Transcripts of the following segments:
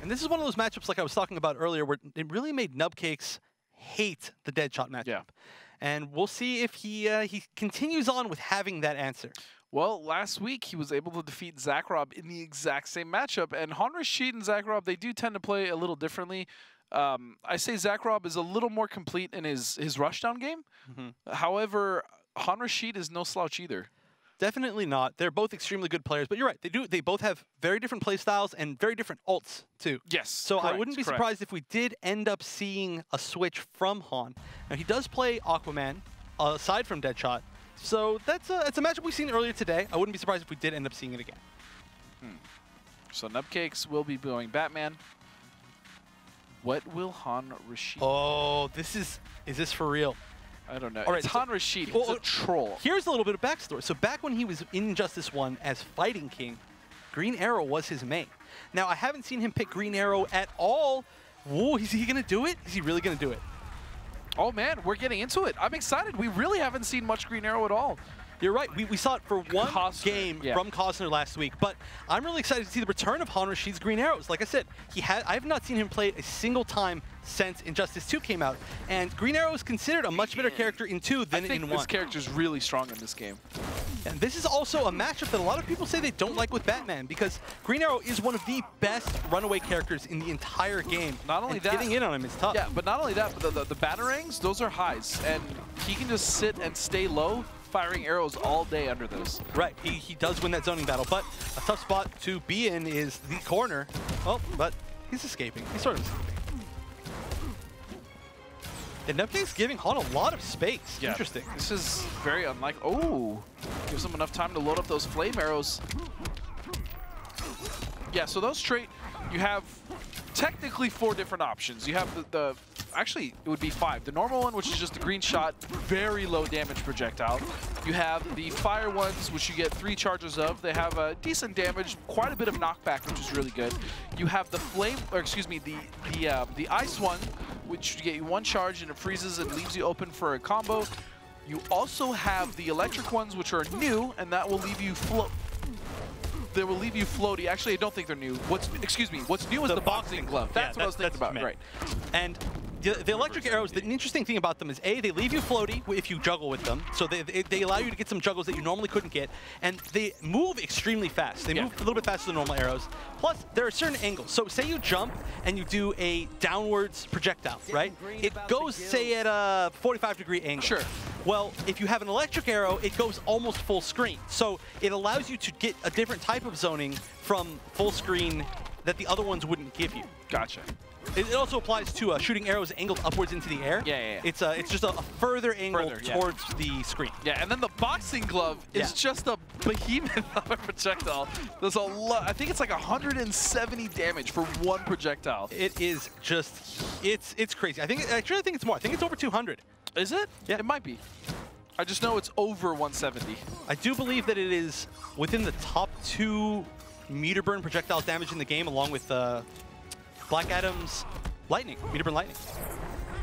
And this is one of those matchups like I was talking about earlier where it really made Nubcakes hate the Deadshot matchup. Yeah. And we'll see if he continues on with having that answer. Well, last week he was able to defeat Zakrob in the exact same matchup. And Rashid and Zakrob, they do tend to play a little differently. I say Zakrob is a little more complete in his rushdown game. However, Rashid is no slouch either. Definitely not. They're both extremely good players, but you're right. They both have very different play styles and very different ults too. Yes. So correct, I wouldn't be surprised if we did end up seeing a switch from Han. Now he does play Aquaman aside from Deadshot. So it's a matchup we've seen earlier today. I wouldn't be surprised if we did end up seeing it again. So Nubcakes will be going Batman. What will Rashid? Oh, is this for real? I don't know. All right, it's Rashid. He's a troll. Here's a little bit of backstory. So back when he was in Injustice 1 as Fighting King, Green Arrow was his main. Now, I haven't seen him pick Green Arrow at all. Whoa, is he going to do it? Is he really going to do it? Oh, man, we're getting into it. I'm excited. We really haven't seen much Green Arrow at all. You're right. We saw it for one game yeah. from Costner last week, but I'm really excited to see the return of Rashid's Green Arrows. Like I said, I have not seen him play it a single time since Injustice 2 came out, and Green Arrow is considered a much better character in 2 than in 1. This character is really strong in this game. And this is also a matchup that a lot of people say they don't like with Batman, because Green Arrow is one of the best runaway characters in the entire game. Not only that, getting in on him is tough. Yeah, but not only that, but the batarangs, those are highs, and he can just sit and stay low, firing arrows all day under those. Right, he does win that zoning battle, but a tough spot to be in is the corner. Oh, but he's escaping. He's sort of escaping. And Nubcakes giving Han a lot of space. Yeah. Interesting. This is very unlikely. Oh, gives him enough time to load up those flame arrows. Yeah, so those straight, you have technically 4 different options. You have actually, it would be 5. The normal one, which is just a green shot, very low damage projectile. You have the fire ones, which you get 3 charges of. They have a decent damage, quite a bit of knockback, which is really good. You have the flame, or excuse me, the ice one, which you get you 1 charge and it freezes and leaves you open for a combo. You also have the electric ones, which are new, and that will leave you They will leave you floaty. Actually, I don't think they're new. What's new is the boxing glove. That's what I was thinking about. Right. And the electric arrows, the interesting thing about them is, A, they leave you floaty if you juggle with them. So they allow you to get some juggles that you normally couldn't get. And they move extremely fast. They move a little bit faster than normal arrows. Plus, there are certain angles. So say you jump and you do a downwards projectile, right? It goes, say, at a 45-degree angle. Sure. Well, if you have an electric arrow, it goes almost full screen. So it allows you to get a different type of zoning from full screen that the other ones wouldn't give you. Gotcha. It also applies to shooting arrows angled upwards into the air. Yeah. It's just a further angle towards the screen. Yeah, and then the boxing glove is just a behemoth of a projectile. There's a lot. I think it's like 170 damage for 1 projectile. It is just, it's crazy. I think it's more. I think it's over 200. Is it? Yeah. It might be. I just know it's over 170. I do believe that it is within the top 2 meter burn projectile damage in the game, along with Black Adam's lightning, meter burn lightning.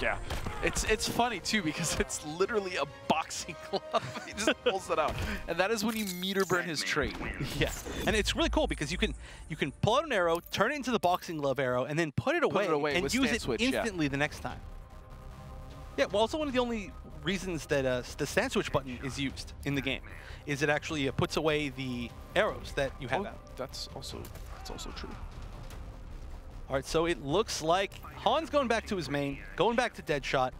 Yeah, it's funny too because it's literally a boxing glove. He just pulls it out, and that is when you meter burn his trait. Yeah, and it's really cool because you can pull out an arrow, turn it into the boxing glove arrow, and then put it away and use it instantly the next time. Yeah, well, also one of the only reasons that the stand switch button is used in the game is it actually puts away the arrows that you have out. That's also true. All right, so it looks like Han's going back to his main, going back to Deadshot.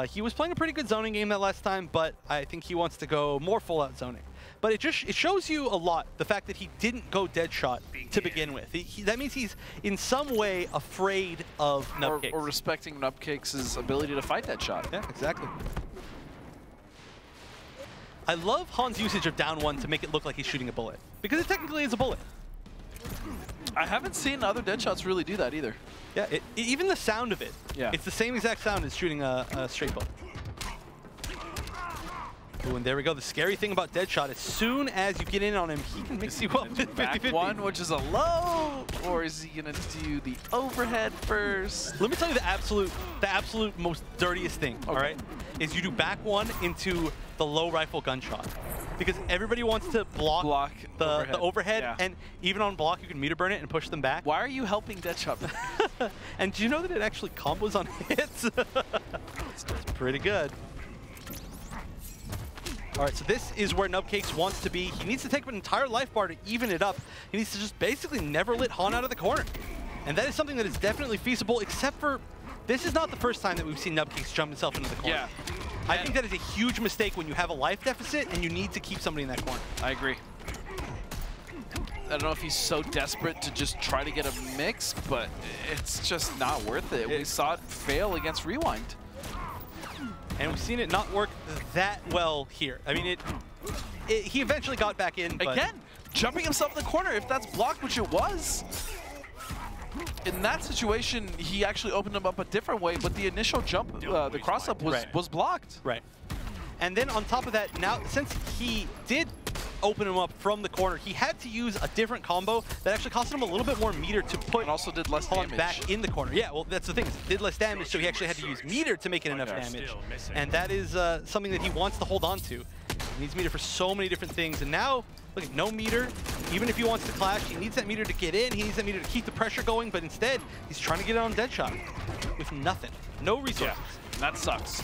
He was playing a pretty good zoning game that last time, but I think he wants to go more full-out zoning. But it shows you a lot, the fact that he didn't go Deadshot to begin with. That means he's in some way afraid of Nubcakes. Or respecting Nubcakes' ability to fight that shot. Yeah, exactly. I love Han's usage of down 1 to make it look like he's shooting a bullet, because it technically is a bullet. I haven't seen other Deadshots really do that either. Yeah, even the sound of it. Yeah. It's the same exact sound as shooting a straight bullet. Ooh, and there we go. The scary thing about Deadshot, as soon as you get in on him, he can mix you up 50-50. One, which is a low, or is he gonna do the overhead first? Let me tell you the absolute most dirtiest thing, all right, is you do back 1 into the low rifle gunshot. because everybody wants to block the overhead, Yeah. and even on block you can meter burn it and push them back. Why are you helping Deadshot? And do you know that it actually combos on hits? It's pretty good. All right, so this is where Nubcakes wants to be. He needs to take up an entire life bar to even it up. He needs to just basically never let Han out of the corner. And that is something that is definitely feasible, except for this is not the first time that we've seen Nubcakes jump himself into the corner. Yeah. I think that is a huge mistake when you have a life deficit and you need to keep somebody in that corner. I agree. I don't know if he's so desperate to just try to get a mix, but it's just not worth it. We saw it fail against Rewind. And we've seen it not work that well here. I mean, he eventually got back in, but again, jumping himself in the corner, if that's blocked, which it was. In that situation, he actually opened him up a different way, but the initial jump, the cross-up was blocked. Right. And then on top of that, now, since he did open him up from the corner, he had to use a different combo that actually costed him a little bit more meter to put and also did less damage back in the corner. Yeah, well, that's the thing. It did less damage, so he actually had to use meter to make it enough damage. And that is something that he wants to hold on to. He needs meter for so many different things. And now, look at no meter. Even if he wants to clash, he needs that meter to get in. He needs that meter to keep the pressure going. But instead, he's trying to get it on Deadshot with nothing. No resources. Yeah, that sucks.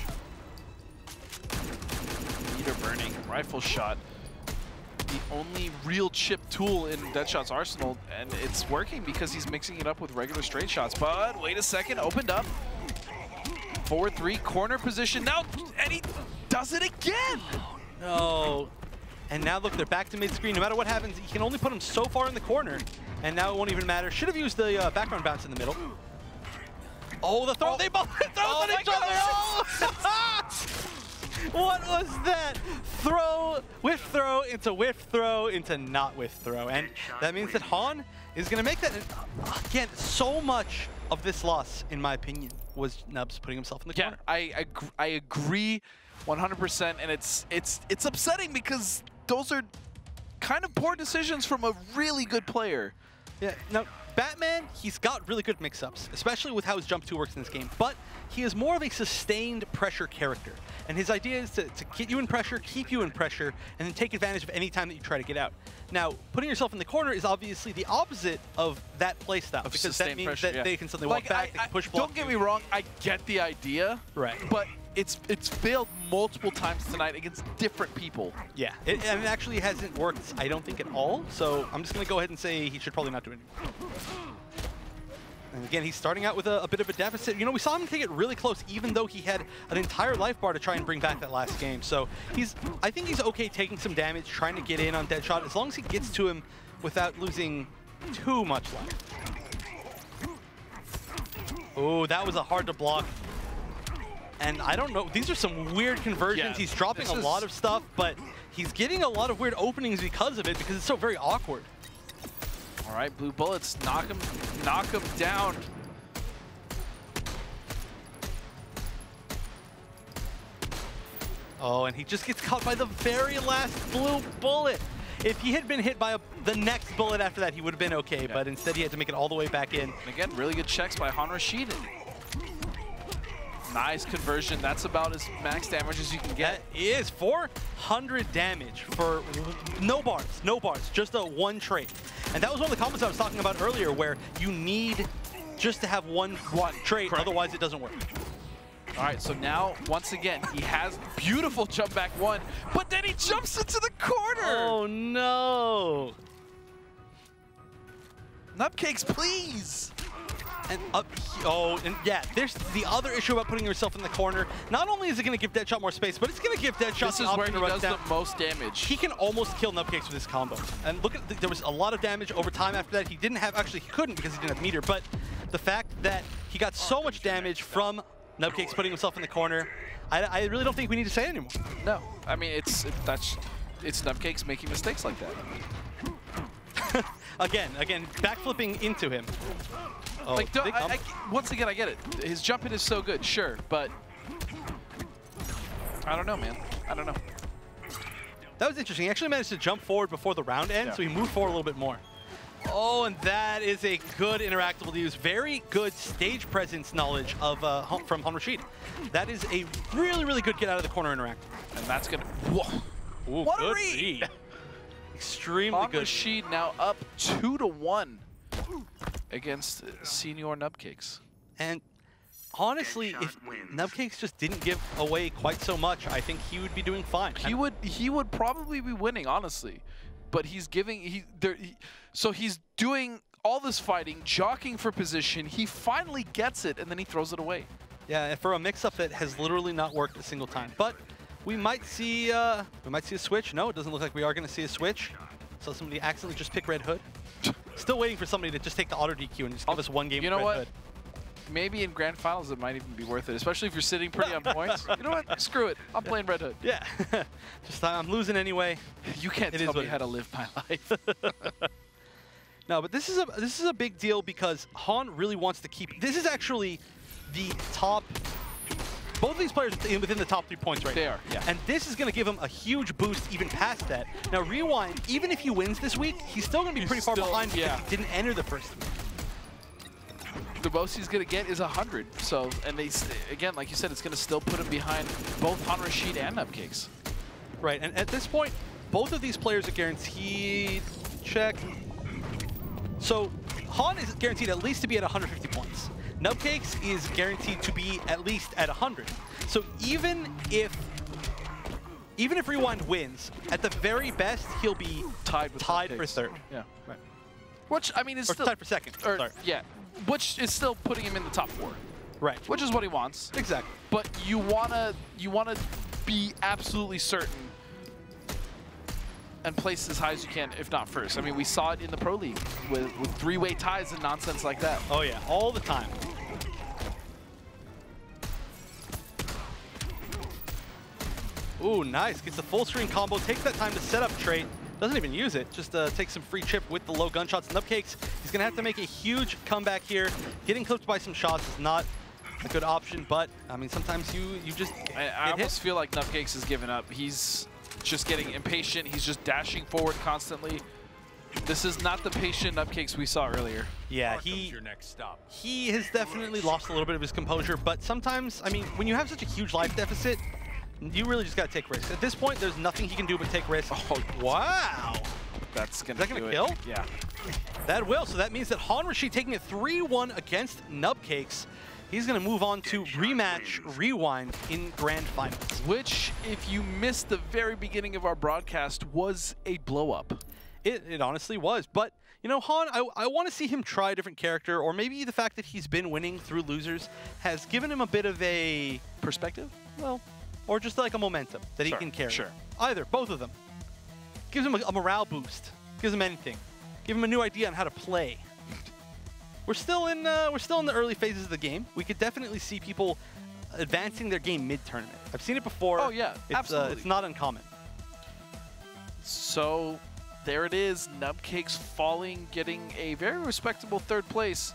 Meter burning, rifle shot. The only real chip tool in Deadshot's arsenal, and it's working because he's mixing it up with regular straight shots. But wait a second, opened up. Forward 3, corner position now, and he does it again! No. And now look, they're back to mid-screen. No matter what happens, he can only put him so far in the corner, and now it won't even matter. Should have used the background bounce in the middle. Oh, the throw! Oh. They both throw on each other! Oh. What was that? Whiff throw into whiff throw into not whiff throw. And that means that Han is going to make that. Again, so much of this loss, in my opinion, was Nubs putting himself in the corner. I agree 100%, and it's upsetting because those are kind of poor decisions from a really good player. Yeah, now, Batman, he's got really good mix-ups, especially with how his jump 2 works in this game, but he is more of a sustained pressure character. And his idea is to get you in pressure, keep you in pressure, and then take advantage of any time that you try to get out. Now, putting yourself in the corner is obviously the opposite of that playstyle, because that means pressure, that they can suddenly walk back, they can push block. Don't get me wrong, I get the idea, right? But it's failed multiple times tonight against different people. Yeah, and it actually hasn't worked, I don't think, at all. So I'm just going to go ahead and say he should probably not do it anymore. And again, he's starting out with a bit of a deficit. You know, we saw him take it really close, even though he had an entire life bar to try and bring back that last game. So I think he's okay taking some damage, trying to get in on Deadshot, as long as he gets to him without losing too much life. Oh, that was a hard to block. And I don't know, these are some weird conversions. Yeah, he's dropping a lot of stuff, but he's getting a lot of weird openings because of it, because it's so very awkward. All right, blue bullets, knock him down. Oh, and he just gets caught by the very last blue bullet. If he had been hit by the next bullet after that, he would have been okay, but instead he had to make it all the way back in. And again, really good checks by Rashid. Nice conversion. That's about as max damage as you can get. That is 400 damage for no bars, just a one trait. And that was one of the comments I was talking about earlier, where you need just to have one trait, correct. Otherwise it doesn't work. All right, so now, once again, he has beautiful jump back 1, but then he jumps into the corner! Oh, no! Nubcakes, please! And yeah, there's the other issue about putting yourself in the corner. Not only is it going to give Deadshot more space, but it's going to give Deadshot the option to run down. This is where he does the most damage. He can almost kill Nubcakes with this combo. And look at, there was a lot of damage over time after that. He didn't have, actually he couldn't because he didn't have meter, but the fact that he got so much damage from Nubcakes putting himself in the corner, I really don't think we need to say it anymore. No, I mean, it's Nubcakes making mistakes like that. Again, backflipping into him. Oh, like, once again, I get it. His jump hit is so good, sure, but I don't know, man. I don't know. That was interesting. He actually managed to jump forward before the round ends, so he moved forward a little bit more. Oh, and that is a good interactable to use. Very good stage presence knowledge of from Rashid. That is a really, really good get out of the corner interactable. And that's gonna. Whoa. Ooh, what a good read! Extremely good. Rashid now up 2-1 against Senior Nubcakes. And honestly, if Nubcakes just didn't give away quite so much, I think he would be doing fine. He would probably be winning, honestly. But he's giving so he's doing all this fighting, jockeying for position. He finally gets it, and then he throws it away. Yeah, and for a mix-up that has literally not worked a single time. But we might see a switch. No, it doesn't look like we are going to see a switch. So somebody accidentally just pick Red Hood. Still waiting for somebody to just take the auto DQ and just give us one game. You know with Red what? Hood. Maybe in grand finals it might even be worth it, especially if you're sitting pretty on points. You know what? Screw it. I'm playing Red Hood. Yeah. Just I'm losing anyway. You can't tell me how to live my life. No, but this is a big deal because Han really wants to keep. This is actually the top. Both of these players are within the top 3 points right now. They are, yeah. And this is going to give him a huge boost even past that. Now, Rewind, even if he wins this week, he's still going to be pretty far behind because he didn't enter the first week. The most he's going to get is 100. So, and they, again, like you said, it's going to still put him behind both Han Rashid and Nubcakes. Right, and at this point, both of these players are guaranteed. Check. So, Han is guaranteed at least to be at 150 points. Nubcakes is guaranteed to be at least at 100. So even if Rewind wins, at the very best, he'll be tied for third. Yeah. Right. Which, I mean, is still... tied for second. Sorry. Yeah. Which is still putting him in the top 4. Right. Which is what he wants. Exactly. But you wanna be absolutely certain and place as high as you can, if not first. I mean, we saw it in the Pro League with 3-way ties and nonsense like that. Oh yeah, all the time. Ooh, nice. Gets the full screen combo. Takes that time to set up trait. Doesn't even use it. Just takes some free chip with the low gunshots. Nubcakes, he's going to have to make a huge comeback here. Getting clipped by some shots is not a good option, but, I mean, sometimes you just I almost feel like Nubcakes has given up. He's just getting impatient. He's just dashing forward constantly. This is not the patient Nubcakes we saw earlier. Yeah, he has definitely lost a little bit of his composure, but sometimes, I mean, when you have such a huge life deficit, you really just got to take risks. At this point, there's nothing he can do but take risks. Oh, wow. Is that gonna kill? Yeah. That will. So that means that Han Rashid taking it 3-1 against Nubcakes. He's going to move on to rematch Rewind in Grand Finals. Which, if you missed the very beginning of our broadcast, was a blow-up. It honestly was. But, you know, Han, I want to see him try a different character, or maybe the fact that he's been winning through losers has given him a bit of a perspective. Well, or just like a momentum that he can carry. Sure. Either, both of them. Gives him a morale boost. Gives him anything. Give him a new idea on how to play. We're still in the early phases of the game. We could definitely see people advancing their game mid-tournament. I've seen it before. Oh yeah, absolutely. It's not uncommon. So there it is. Nubcakes falling, getting a very respectable 3rd place